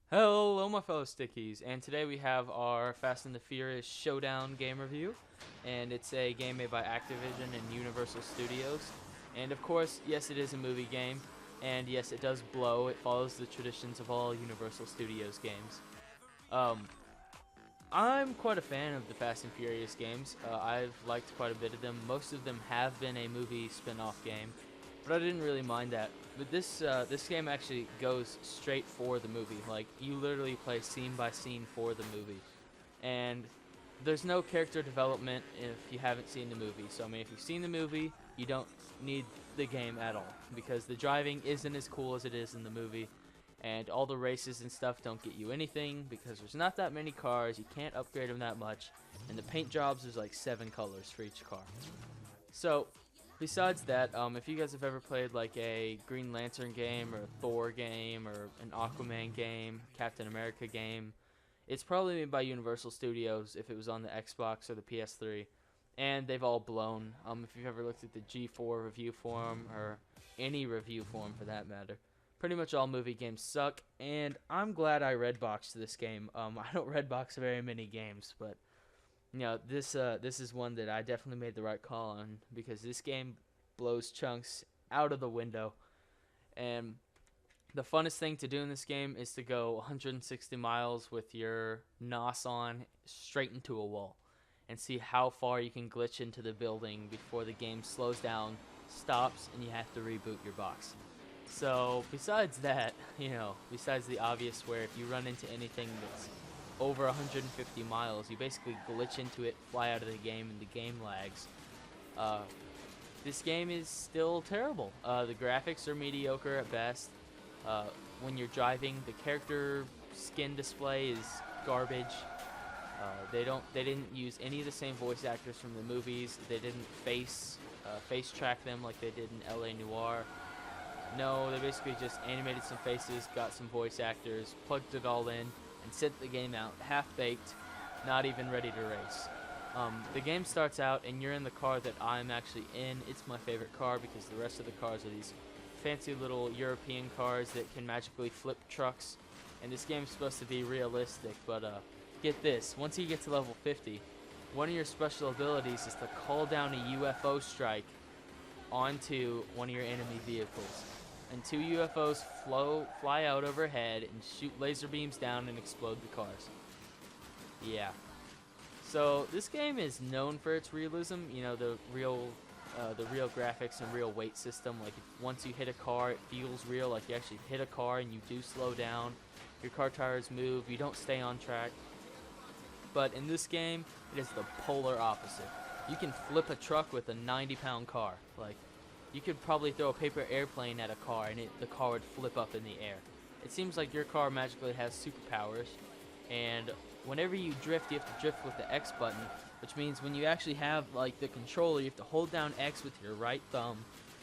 Hello, my fellow stickies, and today we have our Fast and the Furious Showdown game review, and it's a game made by Activision and Universal Studios. And of course, yes, it is a movie game, and yes, it does blow. It follows the traditions of all Universal Studios games. Um, I'm quite a fan of the Fast and Furious games. I've liked quite a bit of them. Most of them have been a movie spin-off game, but I didn't really mind that. But this game actually goes straight for the movie. Like, you literally play scene by scene for the movie, and there's no character development if you haven't seen the movie. So I mean, if you've seen the movie, you don't need the game at all because the driving isn't as cool as it is in the movie, and all the races and stuff don't get you anything because there's not that many cars. You can't upgrade them that much, and the paint jobs there's like 7 colors for each car. So besides that, if you guys have ever played like a Green Lantern game or a Thor game or an Aquaman game, Captain America game, it's probably made by Universal Studios if it was on the Xbox or the PS3, and they've all blown. If you've ever looked at the G4 review forum or any review forum for that matter, pretty much all movie games suck, and I'm glad I redboxed this game. I don't redbox very many games, but this is one that I definitely made the right call on because this game blows chunks out of the window. And the funnest thing to do in this game is to go 160 miles with your NOS on straight into a wall and see how far you can glitch into the building before the game slows down, stops, and you have to reboot your box. So besides that, besides the obvious where if you run into anything that's over 150 miles, you basically glitch into it, fly out of the game, and the game lags. Uh, this game is still terrible. The graphics are mediocre at best. When you're driving, the character skin display is garbage. They didn't use any of the same voice actors from the movies. They didn't face track them like they did in L.A. Noire. No, they basically just animated some faces, got some voice actors, plugged it all in, and sent the game out half-baked, not even ready to race. The game starts out, and you're in the car that I'm actually in. It's my favorite car because the rest of the cars are these fancy little European cars that can magically flip trucks. And this game is supposed to be realistic, but get this. Once you get to level 50, one of your special abilities is to call down a UFO strike onto one of your enemy vehicles. And 2 UFOs fly out overhead and shoot laser beams down and explode the cars. Yeah. So this game is known for its realism. The real graphics and real weight system. Like once you hit a car, it feels real. Like you actually hit a car and you do slow down. Your car tires move. You don't stay on track. But in this game, it is the polar opposite. You can flip a truck with a 90-pound car. Like, you could probably throw a paper airplane at a car and the car would flip up in the air. It seems like your car magically has superpowers, and whenever you drift, you have to drift with the X button, which means when you actually have like the controller, you have to hold down X with your right thumb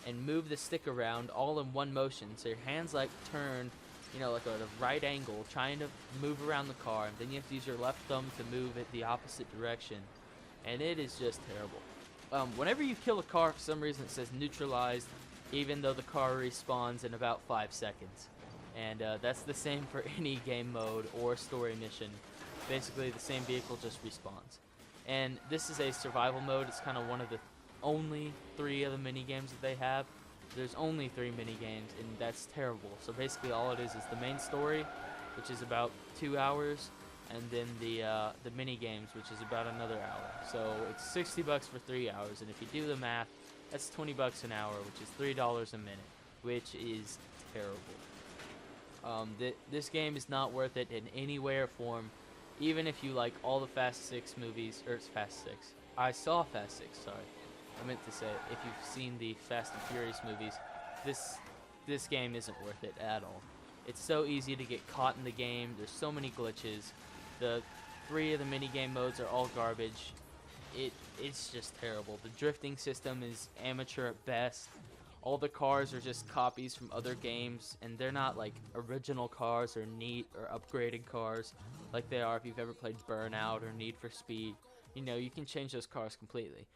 and move the stick around all in one motion. So your hands like turn, like at a right angle, trying to move around the car, and then you have to use your left thumb to move it the opposite direction, and it is just terrible. Whenever you kill a car, for some reason it says neutralized, even though the car respawns in about 5 seconds. And that's the same for any game mode or story mission. Basically, the same vehicle just respawns. And this is a survival mode. It's kind of one of the only 3 of the mini games that they have. There's only 3 mini games, and that's terrible. So basically, all it is the main story, which is about 2 hours, and then the mini games, which is about another hour. So it's $60 for 3 hours, and if you do the math, that's $20 an hour, which is $3 a minute, which is terrible. This game is not worth it in any way or form, even if you like all the Fast 6 movies, or it's Fast 6. I saw Fast 6, sorry. I meant to say, if you've seen the Fast and Furious movies, this game isn't worth it at all. It's so easy to get caught in the game. There's so many glitches. The 3 of the minigame modes are all garbage. It's just terrible. The drifting system is amateur at best. All the cars are just copies from other games, and they're not like original cars or neat or upgraded cars like they are if you've ever played Burnout or Need for Speed. You can change those cars completely.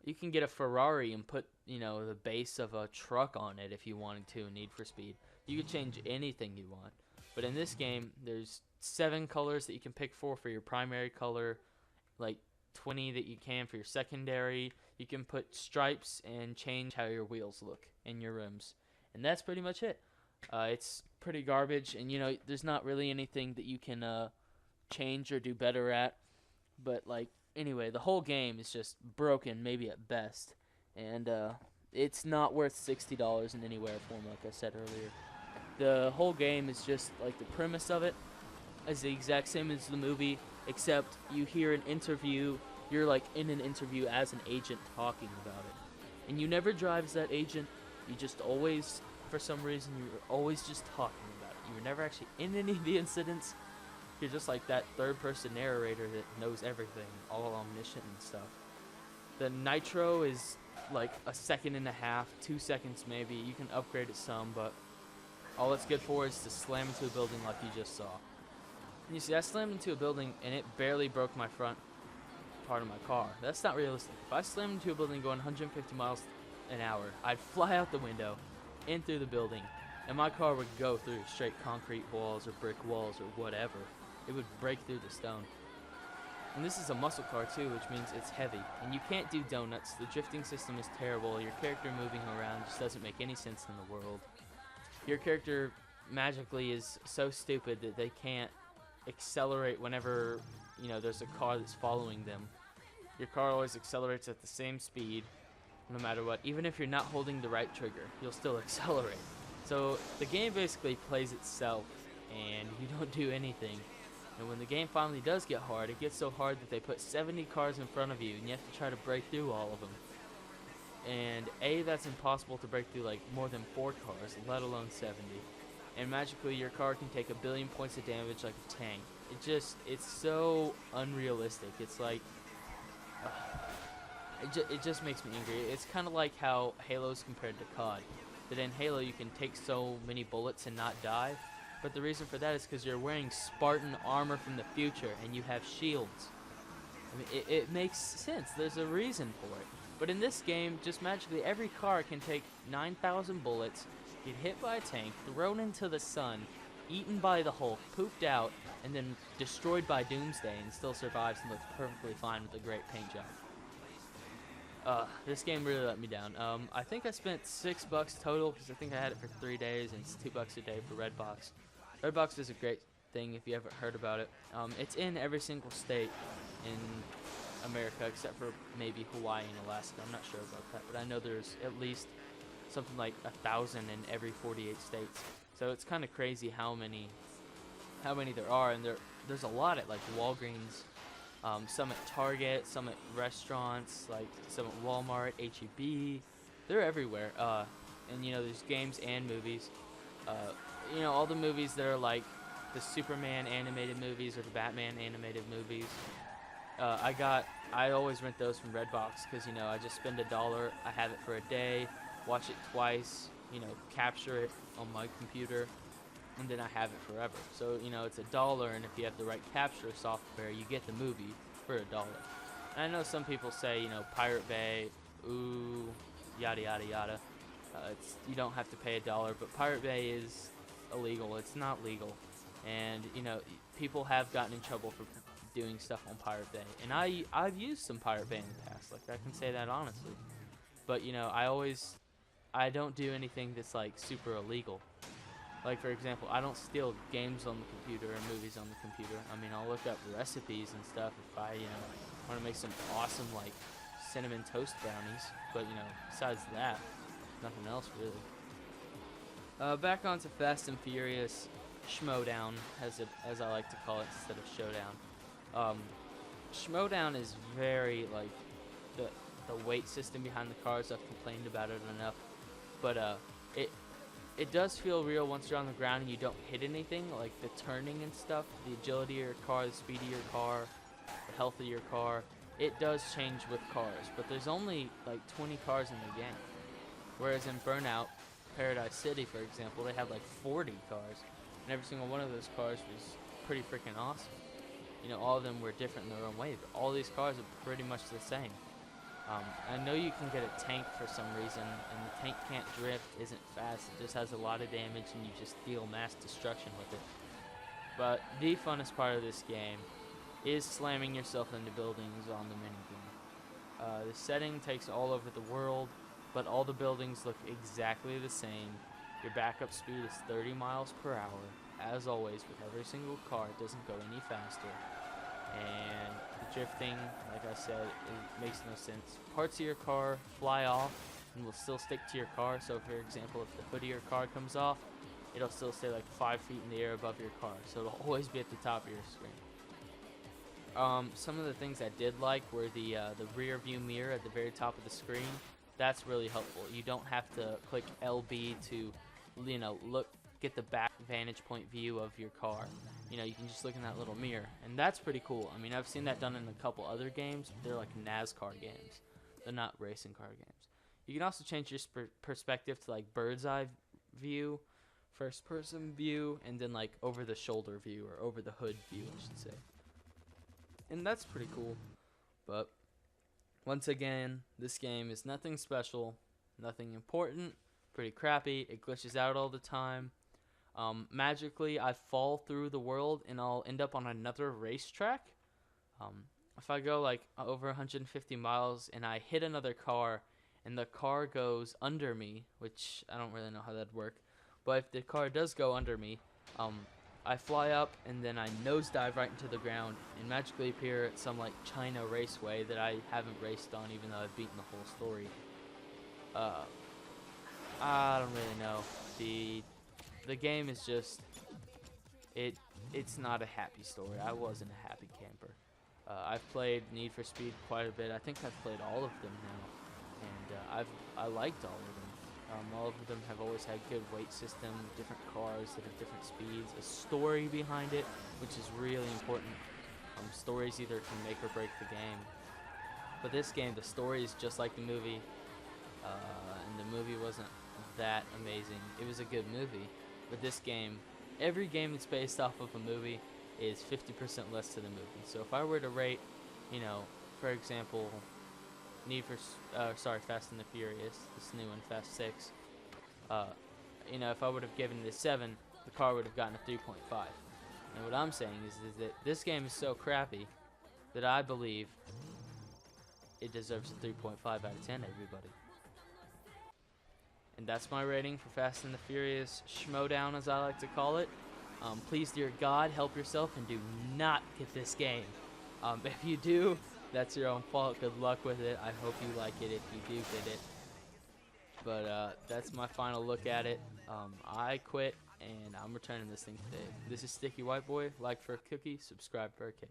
You can get a Ferrari and put, the base of a truck on it if you wanted to in Need for Speed. You can change anything you want. But in this game, there's 7 colors that you can pick for your primary color, like 20 that you can for your secondary. You can put stripes and change how your wheels look and your rims. And that's pretty much it. It's pretty garbage, and there's not really anything that you can change or do better at. But anyway, the whole game is just broken, maybe at best, and it's not worth $60 in anywhere form, like I said earlier. The whole game is just the premise of it is the exact same as the movie, except you hear an interview. You're in an interview as an agent talking about it, and you never drive as that agent. You just always, for some reason, you're always just talking about it. You're never actually in any of the incidents. You're just like that third-person narrator that knows everything, all omniscient and stuff. The nitro is like a second and a half, 2 seconds maybe. You can upgrade it some, but all it's good for is to slam into a building like you just saw. And you see, I slammed into a building and it barely broke my front part of my car. That's not realistic. If I slammed into a building going 150 miles an hour, I'd fly out the window, in through the building, and my car would go through straight concrete walls or brick walls or whatever. It would break through the stone. And this is a muscle car too, which means it's heavy. And you can't do donuts. The drifting system is terrible. Your character moving around just doesn't make any sense in the world. Your character magically is so stupid that they can't accelerate whenever, there's a car that's following them. Your car always accelerates at the same speed, no matter what. Even if you're not holding the right trigger, you'll still accelerate. So the game basically plays itself, and you don't do anything. And when the game finally does get hard, it gets so hard that they put 70 cars in front of you, and you have to try to break through all of them. And that's impossible to break through more than 4 cars, let alone 70. And magically your car can take 1 billion points of damage like a tank. It's so unrealistic. It's it just makes me angry. It's kind of like how Halo's compared to COD. That in Halo you can take so many bullets and not die. But the reason for that is because you're wearing Spartan armor from the future and you have shields. I mean, it makes sense. There's a reason for it. But in this game, just magically every car can take 9,000 bullets, get hit by a tank, thrown into the sun, eaten by the Hulk, pooped out, and then destroyed by Doomsday and still survives and looks perfectly fine with a great paint job. This game really let me down. I think I spent $6 total because I think I had it for 3 days, and it's $2 a day for Redbox. Redbox is a great thing if you haven't heard about it. It's in every single state in America except for maybe Hawaii and Alaska. I'm not sure about that, but I know there's at least something like 1,000 in every 48 states. So it's kind of crazy how many there are, and there's a lot at Walgreens. Some at Target, some at restaurants, some at Walmart, HEB. They're everywhere. And there's games and movies. All the movies that are the Superman animated movies or the Batman animated movies. I always rent those from Redbox because I just spend $1. I have it for a day, watch it twice, capture it on my computer, and then I have it forever. So, it's $1, and if you have the right capture software, you get the movie for $1. And I know some people say, Pirate Bay, ooh, yada, yada, yada. You don't have to pay $1, but Pirate Bay is illegal. It's not legal. And, people have gotten in trouble for doing stuff on Pirate Bay. And I've used some Pirate Bay in the past. I can say that honestly. But, I don't do anything that's, super illegal. For example, I don't steal games on the computer or movies on the computer. I mean, I'll look up recipes and stuff if I, want to make some awesome, cinnamon toast brownies. But, besides that, nothing else really. Back on to Fast and Furious SHMOWDOWN, as I like to call it instead of Showdown. SHMOWDOWN is very, the weight system behind the cars. I've complained about it enough. But, it does feel real once you're on the ground and you don't hit anything, the turning and stuff, the agility of your car, the speed of your car, the health of your car. It does change with cars, but there's only 20 cars in the game. Whereas in Burnout, Paradise City, for example, they had 40 cars, and every single one of those cars was pretty freaking awesome. All of them were different in their own way, but all these cars are pretty much the same. I know you can get a tank for some reason, and the tank can't drift, isn't fast, it just has a lot of damage, and you just deal mass destruction with it. But the funnest part of this game is slamming yourself into buildings on the minigame. The setting takes all over the world, but all the buildings look exactly the same. Your backup speed is 30 miles per hour. As always, with every single car, it doesn't go any faster. And the drifting, like I said, it makes no sense. Parts of your car fly off and will still stick to your car. So, for example, if the hood of your car comes off, it'll still stay like 5 feet in the air above your car. So it'll always be at the top of your screen. Some of the things I did like were the rear view mirror at the very top of the screen. That's really helpful. You don't have to click LB to, get the back vantage point view of your car. You can just look in that little mirror, and that's pretty cool. I mean, I've seen that done in a couple other games. They're like NASCAR games. They're not racing car games. You can also change your perspective to like bird's eye view, first person view, and then like over the shoulder view, or over the hood view, I should say. And that's pretty cool. But once again, this game is nothing special, nothing important, pretty crappy. It glitches out all the time. Magically, I fall through the world and I'll end up on another racetrack. If I go like over 150 miles and I hit another car and the car goes under me, which I don't really know how that'd work, but if the car does go under me, I fly up and then I nosedive right into the ground and magically appear at some like China raceway that I haven't raced on, even though I've beaten the whole story. I don't really know. The game is just it's not a happy story. I wasn't a happy camper. I've played Need for Speed quite a bit. I think I've played all of them now, and I liked all of them. All of them have always had good weight system, different cars that have different speeds, a story behind it, which is really important. Stories either can make or break the game. But this game, the story is just like the movie, and the movie wasn't that amazing. It was a good movie, but this game, every game that's based off of a movie is 50% less to the movie. So if I were to rate, for example, Fast and the Furious, this new one, Fast 6, if I would have given it a 7, the car would have gotten a 3.5. And what I'm saying is that this game is so crappy that I believe it deserves a 3.5 out of 10, everybody. And that's my rating for Fast and the Furious SHMOWDOWN, as I like to call it. Please, dear God, help yourself and do not get this game. If you do, that's your own fault. Good luck with it. I hope you like it if you do get it. But that's my final look at it. I quit, and I'm returning this thing today. This is Sticky White Boy. Like for a cookie, subscribe for a cake.